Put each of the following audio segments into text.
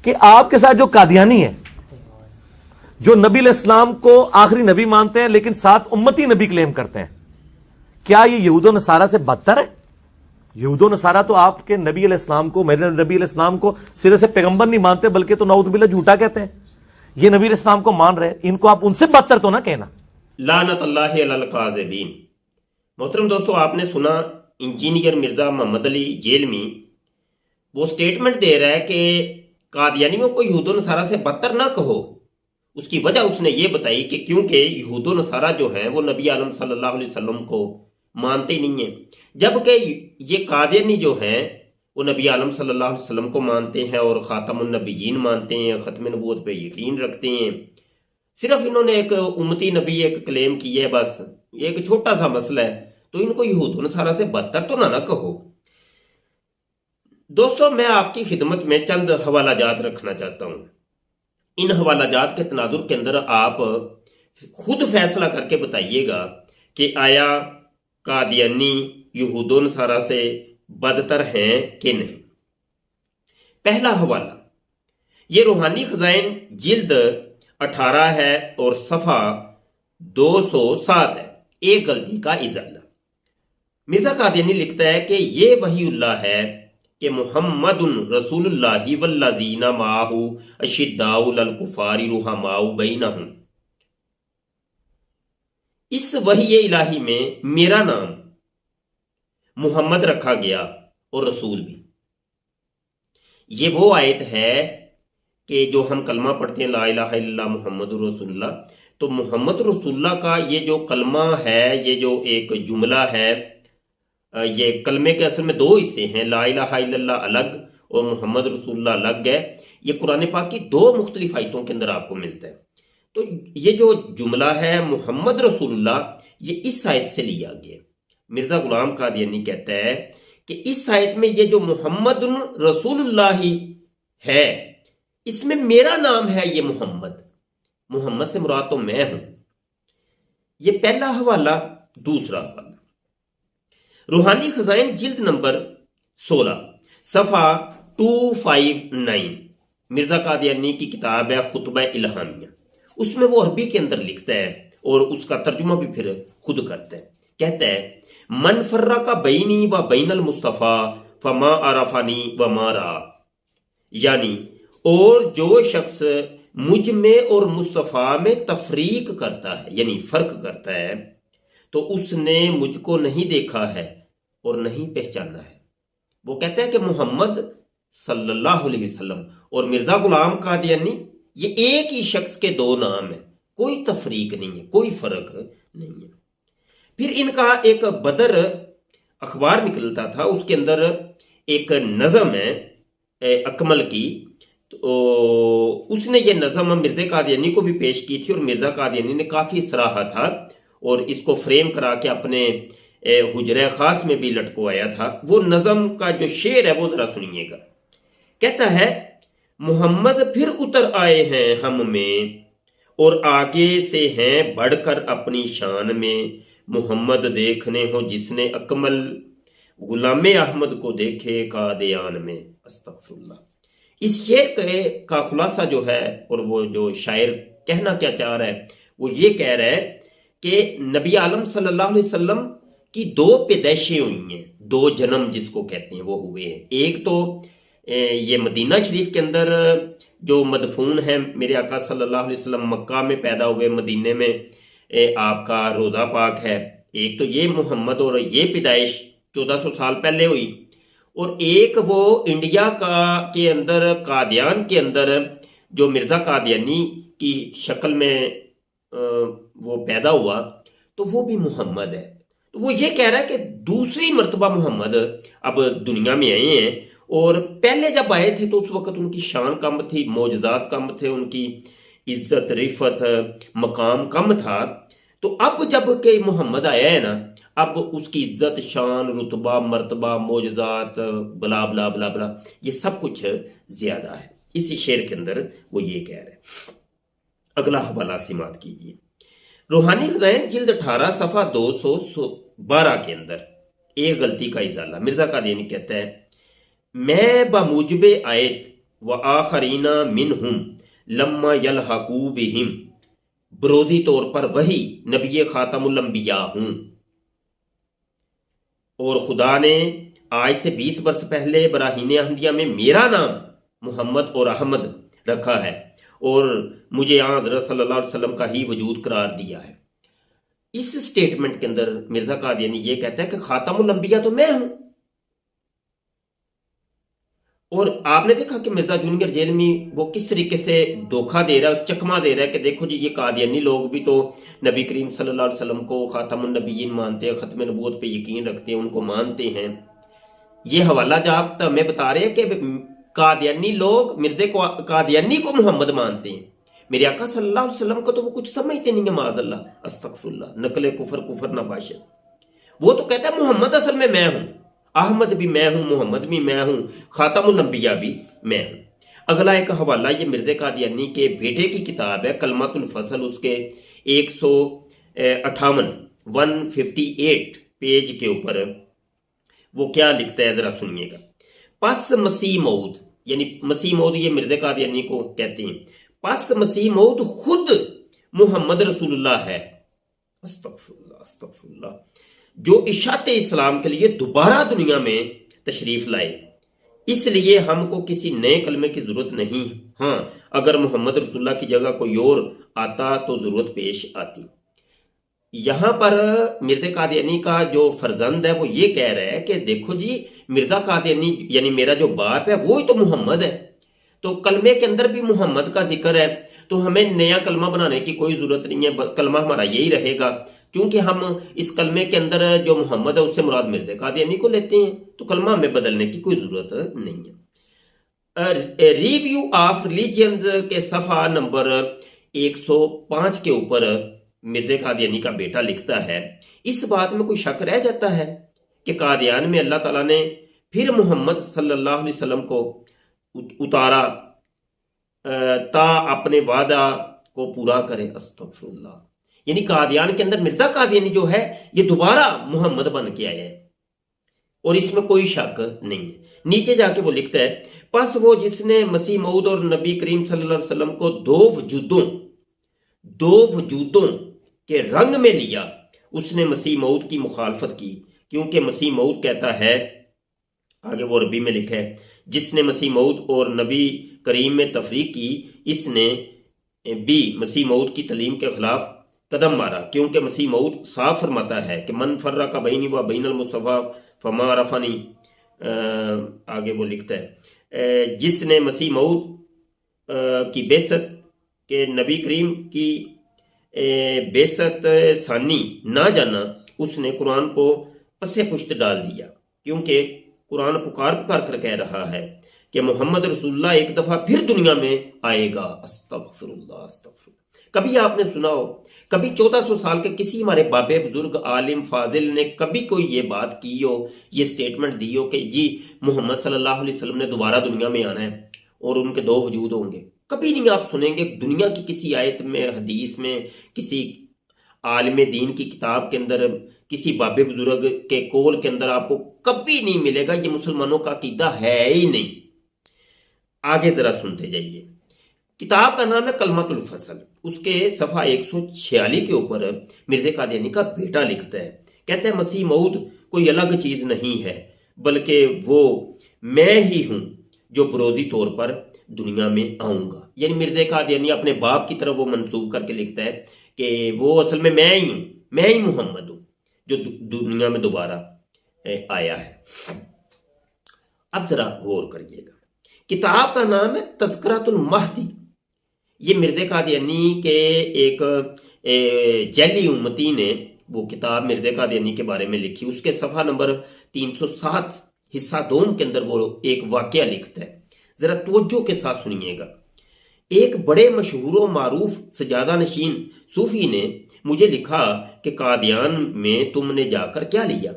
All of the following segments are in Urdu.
کہ آپ کے ساتھ جو قادیانی ہے، جو نبی علیہ السلام کو آخری نبی مانتے ہیں لیکن ساتھ امتی نبی کلیم کرتے ہیں، کیا یہ یہود و نصارہ سے بدتر ہے؟ یہود و نصارہ تو آپ کے نبی علیہ السلام کو، میرے نبی علیہ السلام کو سرے سے پیغمبر نہیں مانتے، بلکہ تو نعوذ باللہ جھوٹا کہتے ہیں. یہ نبی علیہ السلام کو مان رہے ہیں، ان کو آپ ان سے بدتر تو نہ کہنا. لعنت اللہ علی الکاذبین. محترم دوستو، آپ نے سنا انجینئر مرزا محمد علی جیلمی وہ سٹیٹمنٹ دے رہا ہے کہ قادیانیوں کو یہود و نصارہ سے بدتر نہ کہو. اس کی وجہ اس نے یہ بتائی کہ کیونکہ یہود و نصارہ جو ہیں وہ نبی عالم صلی اللہ علیہ وسلم کو مانتے ہی نہیں ہیں، جبکہ یہ قادیانی جو ہیں وہ نبی عالم صلی اللہ علیہ وسلم کو مانتے ہیں اور خاتم النبیین مانتے ہیں، ختم نبوت پہ یقین رکھتے ہیں. صرف انہوں نے ایک امتی نبی ایک کلیم کی ہے، بس یہ ایک چھوٹا سا مسئلہ ہے، تو ان کو یہود و نصارہ سے بدتر تو نہ کہو. دوستو، میں آپ کی خدمت میں چند حوالہ جات رکھنا چاہتا ہوں. ان حوالہ جات کے تناظر کے اندر آپ خود فیصلہ کر کے بتائیے گا کہ آیا قادیانی یہود و نصارہ سے بدتر ہیں کہ نہیں. پہلا حوالہ یہ روحانی خزائن جلد 18 ہے اور صفحہ 207 ہے. ایک غلطی کا ازالہ. مرزا قادیانی لکھتا ہے کہ یہ وحی اللہ ہے کہ محمد رسول اللہ والذین معہ اشداء علی الکفار رحماء بینہم. اس وحی الہی میں میرا نام محمد رکھا گیا اور رسول بھی. یہ وہ آیت ہے کہ جو ہم کلمہ پڑھتے ہیں لا الہ الا اللہ محمد رسول اللہ، تو محمد رسول اللہ کا یہ جو کلمہ ہے، یہ جو ایک جملہ ہے، یہ کلمے کے اصل میں دو حصے ہیں، لا الہ الا اللہ الگ اور محمد رسول اللہ الگ ہے. یہ قرآن پاک کی دو مختلف آیتوں کے اندر آپ کو ملتا ہے. تو یہ جو جملہ ہے محمد رسول اللہ، یہ اس آیت سے لیا گیا. مرزا غلام قادیانی کہتا ہے کہ اس آیت میں یہ جو محمد رسول اللہ ہے، اس میں میرا نام ہے یہ محمد سے مراد تو میں ہوں. یہ پہلا حوالہ. دوسرا حوالہ روحانی خزائن جلد نمبر 16 صفحہ 259 مرزا قادیانی کی کتاب ہے خطبہ الہامیہ. اس میں وہ عربی کے اندر لکھتا ہے اور اس کا ترجمہ بھی پھر خود کرتا ہے. کہتا ہے من فرق بینی و بین المصطفیٰ فما عرفنی وما رآ. یعنی اور جو شخص مجھ میں اور مصطفیٰ میں تفریق کرتا ہے، یعنی فرق کرتا ہے، تو اس نے مجھ کو نہیں دیکھا ہے اور نہیں پہچانا ہے. وہ کہتا ہے کہ محمد صلی اللہ علیہ وسلم اور مرزا غلام قادیانی یہ ایک ہی شخص کے دو نام ہیں، کوئی تفریق نہیں ہے، کوئی فرق نہیں ہے. پھر ان کا ایک بدر اخبار نکلتا تھا، اس کے اندر ایک نظم ہے اکمل کی. تو اس نے یہ نظم مرزا قادیانی کو بھی پیش کی تھی اور مرزا قادیانی نے کافی سراہا تھا اور اس کو فریم کرا کے اپنے حجرہ خاص میں بھی لٹکوایا تھا. وہ نظم کا جو شعر ہے وہ ذرا سنیے گا. کہتا ہے محمد پھر اتر آئے ہیں ہم میں اور آگے سے ہیں بڑھ کر اپنی شان میں. محمد دیکھنے ہو جس نے اکمل غلام احمد کو دیکھے قادیان میں. استغفر اللہ. اس شعر کا خلاصہ جو ہے اور وہ جو شاعر کہنا کیا چاہ رہا ہے وہ یہ کہہ رہا ہے کہ نبی عالم صلی اللہ علیہ وسلم کی دو پیدائشیں ہوئی ہیں، دو جنم جس کو کہتے ہیں وہ ہوئے ہیں. ایک تو یہ مدینہ شریف کے اندر جو مدفون ہے میرے آقا صلی اللہ علیہ وسلم مکہ میں پیدا ہوئے، مدینے میں آپ کا روضہ پاک ہے. ایک تو یہ محمد اور یہ پیدائش 1400 سال پہلے ہوئی، اور ایک وہ انڈیا کے اندر قادیان کے اندر جو مرزا قادیانی کی شکل میں وہ پیدا ہوا، تو وہ بھی محمد ہے. تو وہ یہ کہہ رہا ہے کہ دوسری مرتبہ محمد اب دنیا میں آئے ہیں، اور پہلے جب آئے تھے تو اس وقت ان کی شان کم تھی، معجزات کم تھے، ان کی عزت رفت مقام کم تھا. تو اب جب کہ محمد آیا ہے نا، اب اس کی عزت شان رتبہ مرتبہ معجزات بلا بلا بلا بلا یہ سب کچھ زیادہ ہے. اسی شعر کے اندر وہ یہ کہہ رہے ہیں. اگلا حوالہ سماعت کیجیے. روحانی خزائن جلد 18 صفحہ 212 کے اندر ایک غلطی کا ازالہ. مرزا قادیانی کہتا ہے میں بموجب آیت وآخرین منہم لما یلحقوا بہم، بروزی طور پر وہی نبی خاتم الانبیاء ہوں، اور خدا نے آج سے 20 برس پہلے براہین احمدیہ میں میرا نام محمد اور احمد رکھا ہے اور مجھے حضرت صلی اللہ علیہ وسلم کا ہی وجود قرار دیا ہے۔ اس سٹیٹمنٹ کے اندر مرزا قادیانی یہ کہتا ہے کہ خاتم الانبیاء تو میں ہوں۔ اور آپ نے دیکھا کہ مرزا جونیئر جیل میں وہ کس طریقے سے دھوکہ دے رہا ہے، چکما دے رہا ہے کہ دیکھو جی یہ قادیانی لوگ بھی تو نبی کریم صلی اللہ علیہ وسلم کو خاتم النبیین مانتے ہیں، ختم نبوت پہ یقین رکھتے ہیں، ان کو مانتے ہیں۔ یہ حوالہ جات ہمیں بتا رہے ہیں کہ قادیانی لوگ مرزا قادیانی کو محمد مانتے ہیں، میرے آقا صلی اللہ علیہ وسلم کو تو وہ کچھ سمجھتے نہیں ہیں، معاذ اللہ، استغفر اللہ، نقل کفر نباشد۔ وہ تو کہتا ہے محمد اصل میں ہوں، احمد بھی میں ہوں، محمد بھی میں ہوں، خاتم الانبیاء بھی میں ہوں۔ اگلا ایک حوالہ یہ مرزا قادیانی کے بیٹے کی کتاب ہے کلمۃ الفصل، اس کے 158 پیج کے اوپر وہ کیا لکھتا ہے ذرا سنیے گا۔ پس مسیح موعود، یعنی مسیح موعود یہ مرزا قادیانی کو کہتے ہیں، پس مسیح موعود خود محمد رسول اللہ ہے، استغفر اللہ، جو اشاعت اسلام کے لیے دوبارہ دنیا میں تشریف لائے، اس لیے ہم کو کسی نئے کلمے کی ضرورت نہیں، ہاں اگر محمد رسول اللہ کی جگہ کوئی اور آتا تو ضرورت پیش آتی۔ یہاں پر مرزا قادیانی کا جو فرزند ہے وہ یہ کہہ رہا ہے کہ دیکھو جی مرزا قادیانی یعنی میرا جو باپ ہے وہی تو محمد ہے، تو کلمے کے اندر بھی محمد کا ذکر ہے، تو ہمیں نیا کلمہ بنانے کی کوئی ضرورت نہیں ہے، کلمہ ہمارا یہی رہے گا، چونکہ ہم اس کلمے کے اندر جو محمد ہے اس سے مراد مرزا قادیانی کو لیتے ہیں، تو کلمہ ہمیں بدلنے کی کوئی ضرورت نہیں ہے۔ ریویو آف ریلیجنز کے صفحہ نمبر 105 کے اوپر مرزا قادیانی کا بیٹا لکھتا ہے، اس بات میں کوئی شک رہ جاتا ہے کہ قادیان میں اللہ تعالیٰ نے پھر محمد صلی اللہ علیہ وسلم کو اتارا تا اپنے وعدہ کو پورا کرے، استغفر اللہ، یعنی قادیان کے اندر مرزا قادیانی جو ہے یہ دوبارہ محمد بن کے آیا ہے اور اس میں کوئی شک نہیں ہے۔ نیچے جا کے وہ لکھتا ہے، پس وہ جس نے مسیح موعود اور نبی کریم صلی اللہ علیہ وسلم کو دو وجودوں کے رنگ میں لیا، اس نے مسیح موعود کی مخالفت کی، کیونکہ مسیح موعود کہتا ہے، آگے وہ عربی میں لکھا ہے، جس نے مسیح موعود اور نبی کریم میں تفریق کی، اس نے بھی مسیح موعود کی تعلیم کے خلاف قدم مارا، کیونکہ مسیح موعود صاف فرماتا ہے کہ من فرق بینی و بین المصطفیٰ فما عرفنی، آگے وہ لکھتا ہے جس نے مسیح موعود کی بعثت کے نبی کریم کی بعثت ثانی نہ جانا، اس نے قرآن کو پس پشت ڈال دیا، کیونکہ قرآن پکار کر کہہ رہا ہے کہ محمد رسول اللہ ایک دفعہ پھر دنیا میں آئے گا، استغفر اللہ استغفر اللہ۔ کبھی آپ نے سنا ہو، کبھی 1400 سال کے کسی ہمارے بابے بزرگ عالم فاضل نے کبھی کوئی یہ بات کی ہو، یہ سٹیٹمنٹ دی ہو کہ جی محمد صلی اللہ علیہ وسلم نے دوبارہ دنیا میں آنا ہے اور ان کے دو وجود ہوں گے؟ کبھی نہیں آپ سنیں گے دنیا کی کسی آیت میں، حدیث میں، کسی عالم دین کی کتاب کے اندر، کسی باب بزرگ کے قول کے اندر آپ کو کبھی نہیں ملے گا۔ یہ مسلمانوں کا عقیدہ ہے ہی نہیں۔ آگے ذرا سنتے جائیے، کتاب کا نام ہے کلمۃ الفصل، اس کے صفحہ 146 کے اوپر مرزا قادیانی کا بیٹا لکھتا ہے، کہتا ہے مسیح موعود کوئی الگ چیز نہیں ہے بلکہ وہ میں ہی ہوں جو بروزی طور پر دنیا میں آؤں گا۔ یعنی مرزا قادیانی اپنے باپ کی طرف وہ منسوب کر کے لکھتا ہے کہ وہ اصل میں میں ہی ہوں، میں ہی محمد ہوں جو دنیا میں دوبارہ آیا ہے۔ اب ذرا غور کریے گا، کتاب کا نام ہے تذکرۃ المہدی، یہ مرزا قادیانی کے ایک جیلی امتی نے وہ کتاب مرزا قادیانی کے بارے میں لکھی، اس کے صفحہ نمبر 307 حصہ دوم کے اندر وہ ایک واقعہ لکھتا ہے، ذرا توجہ کے ساتھ سنیے گا۔ ایک بڑے مشہور و معروف سجادہ نشین صوفی نے مجھے لکھا کہ قادیان میں تم نے جا کر کیا لیا؟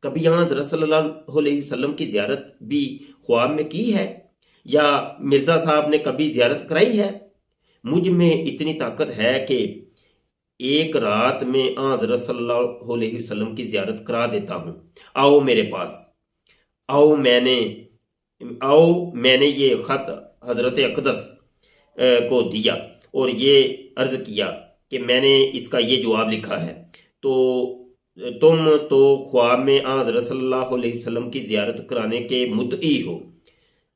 کبھی یہاں حضرت صلی اللہ علیہ وسلم کی زیارت بھی خواب میں کی ہے یا مرزا صاحب نے کبھی زیارت کرائی ہے؟ مجھ میں اتنی طاقت ہے کہ ایک رات میں حضرت صلی اللہ علیہ وسلم کی زیارت کرا دیتا ہوں، آؤ میرے پاس، آؤ میں نے یہ خط حضرت اقدس کو دیا اور یہ عرض کیا کہ میں نے اس کا یہ جواب لکھا ہے، تو تم تو خواب میں حضرت صلی اللہ علیہ وسلم کی زیارت کرانے کے مدعی ہو،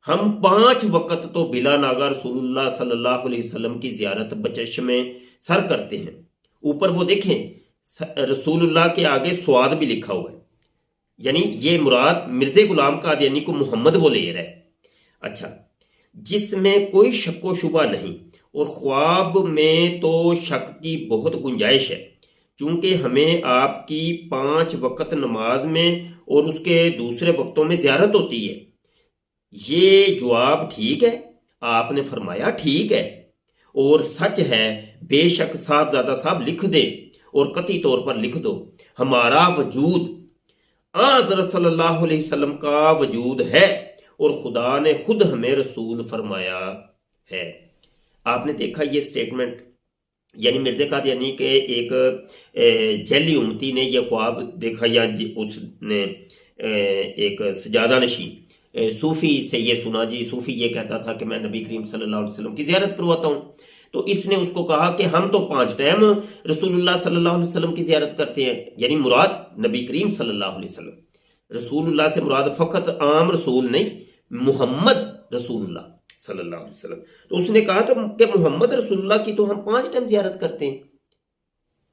ہم 5 وقت تو بلا ناگا رسول اللہ صلی اللہ علیہ وسلم کی زیارت بچشم سر کرتے ہیں۔ اوپر وہ دیکھیں رسول اللہ کے آگے سواد بھی لکھا ہوا ہے، یعنی یہ مراد مرزا غلام قادیانی کو محمد وہ لے رہا ہے۔ اچھا، جس میں کوئی شک و شبہ نہیں، اور خواب میں تو شک کی بہت گنجائش ہے، چونکہ ہمیں آپ کی 5 وقت نماز میں اور اس کے دوسرے وقتوں میں زیارت ہوتی ہے۔ یہ جواب ٹھیک ہے؟ آپ نے فرمایا ٹھیک ہے اور سچ ہے، بے شک صاحبزادہ صاحب لکھ دے اور قطعی طور پر لکھ دو، ہمارا وجود حضرت صلی اللہ علیہ وسلم کا وجود ہے اور خدا نے خود ہمیں رسول فرمایا ہے۔ آپ نے دیکھا یہ سٹیٹمنٹ، یعنی مرزا قادیانی کے ایک جیلی امتی نے یہ خواب دیکھا، یا اس نے ایک سجادہ نشین صوفی سے یہ سنا، جی صوفی یہ کہتا تھا کہ میں نبی کریم صلی اللہ علیہ وسلم کی زیارت کرواتا ہوں، تو اس نے اس کو کہا کہ ہم تو 5 ٹائم رسول اللہ صلی اللہ علیہ وسلم کی زیارت کرتے ہیں، یعنی مراد نبی کریم صلی اللہ علیہ وسلم۔ رسول اللہ سے مراد فقط عام رسول نہیں، محمد رسول اللہ صلی اللہ علیہ وسلم۔ تو اس نے کہا تو کہ محمد رسول اللہ کی تو ہم 5 ٹائم زیارت کرتے ہیں،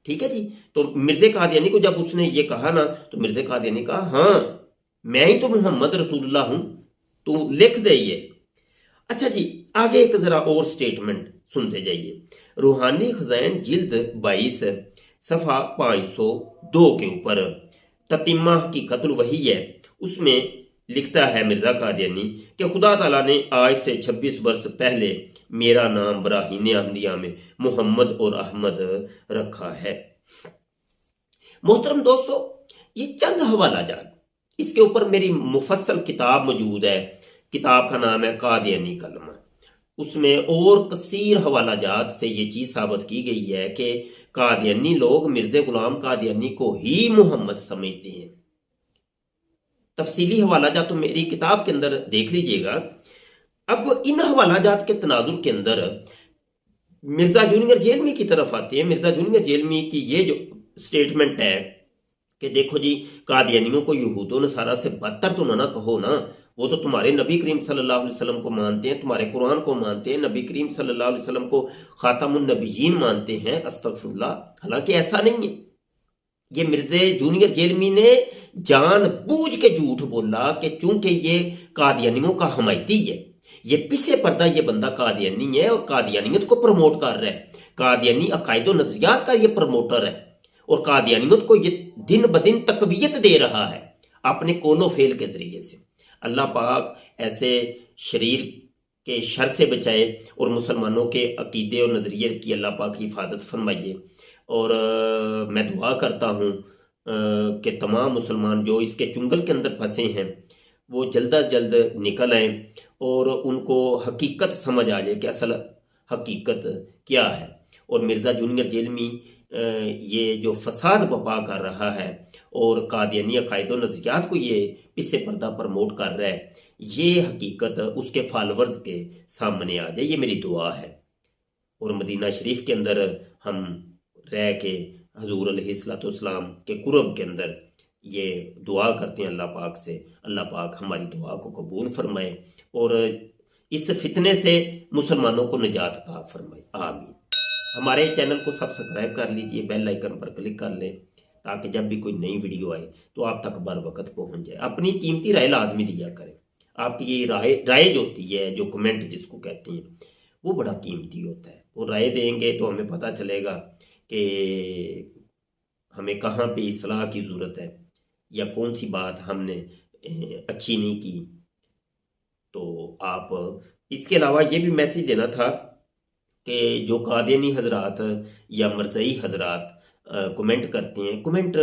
ٹھیک ہے جی۔ تو مرزا قادیانی کو جب اس نے یہ کہا نا، تو مرزا قادیانی کہا ہاں میں ہی تو محمد رسول اللہ ہوں، تو لکھ دے یہ۔ اچھا جی، آگے ایک ذرا اور سٹیٹمنٹ سنتے جائیے۔ روحانی خزائن جلد 22 صفحہ 502 کے اوپر تتمہ حقیقت الوحی ہے، اس میں لکھتا ہے مرزا قادیانی کہ خدا تعالیٰ نے آج سے 26 برس پہلے میرا نام براہین احمدیہ میں محمد اور احمد رکھا ہے۔ محترم دوستو، یہ چند حوالہ جات، اس کے اوپر میری مفصل کتاب موجود ہے، کتاب کا نام ہے قادیانی کلمہ۔ اس میں اور کثیر حوالہ جات سے یہ چیز ثابت کی گئی ہے کہ قادیانی لوگ مرزا غلام قادیانی کو ہی محمد سمجھتے ہیں۔ تفصیلی حوالہ جات تو میری کتاب کے اندر دیکھ لیجئے گا۔ اب ان حوالہ جات کے تناظر کے اندر مرزا جونیئر جیلمی کی طرف آتے ہیں۔ مرزا جونیئر جیلمی کی یہ جو سٹیٹمنٹ ہے کہ دیکھو جی، قادیانیوں کو یہود و نصارہ سے بدتر تو نہ کہو نا، وہ تو تمہارے نبی کریم صلی اللہ علیہ وسلم کو مانتے ہیں، تمہارے قرآن کو مانتے ہیں، نبی کریم صلی اللہ علیہ وسلم کو خاتم النبیین مانتے ہیں، استغفر اللہ۔ حالانکہ ایسا نہیں ہے۔ یہ مرزا جونیئر جیلمی نے جان بوجھ کے جھوٹ بولا کہ چونکہ یہ قادیانیوں کا حمایتی ہے، یہ پیچھے پردہ یہ بندہ قادیانی ہے اور قادیانیت کو پروموٹ کر رہا ہے، قادیانی عقائد و نظریات کا یہ پروموٹر ہے، اور قادیانیت کو یہ دن بدن تقویت دے رہا ہے اپنے قول و فعل کے ذریعے سے۔ اللہ پاک ایسے شریر کے شر سے بچائے اور مسلمانوں کے عقیدے اور نظریے کی اللہ پاک حفاظت فرمائیے۔ اور میں دعا کرتا ہوں کہ تمام مسلمان جو اس کے چنگل کے اندر پھنسے ہیں وہ جلد از جلد نکل آئیں اور ان کو حقیقت سمجھ آ جائے کہ اصل حقیقت کیا ہے۔ اور مرزا جونیئر جیلمی یہ جو فساد بپا کر رہا ہے اور قادیانی عقائد و نظریات کو یہ پس پردہ پروموٹ کر رہا ہے، یہ حقیقت اس کے فالورز کے سامنے آ جائے، یہ میری دعا ہے۔ اور مدینہ شریف کے اندر ہم رہ کے حضور علیہ السلام کے قرب کے اندر یہ دعا کرتے ہیں اللہ پاک سے، اللہ پاک ہماری دعا کو قبول فرمائے اور اس فتنے سے مسلمانوں کو نجات عطا فرمائے، آمین۔ ہمارے چینل کو سبسکرائب کر لیجئے، بیل آئیکن پر کلک کر لیں تاکہ جب بھی کوئی نئی ویڈیو آئے تو آپ تک بر وقت پہنچ جائے۔ اپنی قیمتی رائے لازمی دیا کریں۔ آپ کی یہ رائے جو ہوتی ہے، جو کمنٹ جس کو کہتے ہیں، وہ بڑا قیمتی ہوتا ہے۔ وہ رائے دیں گے تو ہمیں پتہ چلے گا کہ ہمیں کہاں پہ اصلاح کی ضرورت ہے یا کون سی بات ہم نے اچھی نہیں کی۔ تو آپ اس کے علاوہ یہ بھی میسیج دینا تھا کہ جو قادیانی حضرات یا مرزائی حضرات کمنٹ کرتے ہیں، کمنٹ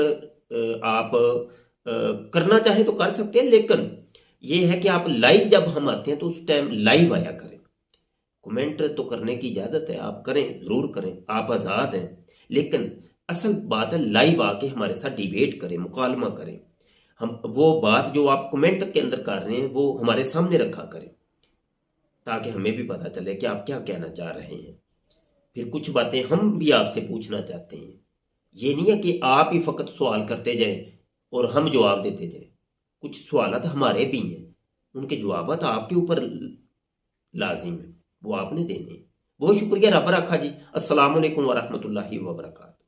آپ کرنا چاہیں تو کر سکتے ہیں، لیکن یہ ہے کہ آپ لائیو جب ہم آتے ہیں تو اس ٹائم لائیو آیا کریں۔ کمنٹ تو کرنے کی اجازت ہے، آپ کریں، ضرور کریں، آپ آزاد ہیں، لیکن اصل بات ہے لائیو آ کے ہمارے ساتھ ڈیبیٹ کریں، مکالمہ کریں۔ ہم وہ بات جو آپ کمنٹ کے اندر کر رہے ہیں وہ ہمارے سامنے رکھا کریں تاکہ ہمیں بھی پتہ چلے کہ آپ کیا کہنا چاہ رہے ہیں. پھر کچھ باتیں ہم بھی آپ سے پوچھنا چاہتے ہیں. یہ نہیں ہے کہ آپ ہی فقط سوال کرتے جائیں اور ہم جواب دیتے جائیں. کچھ سوالات ہمارے بھی ہیں، ان کے جوابات آپ کے اوپر لازم ہیں، وہ آپ نے دینے ہیں. بہت شکریہ. رب رکھا جی. السلام علیکم ورحمۃ اللہ وبرکاتہ.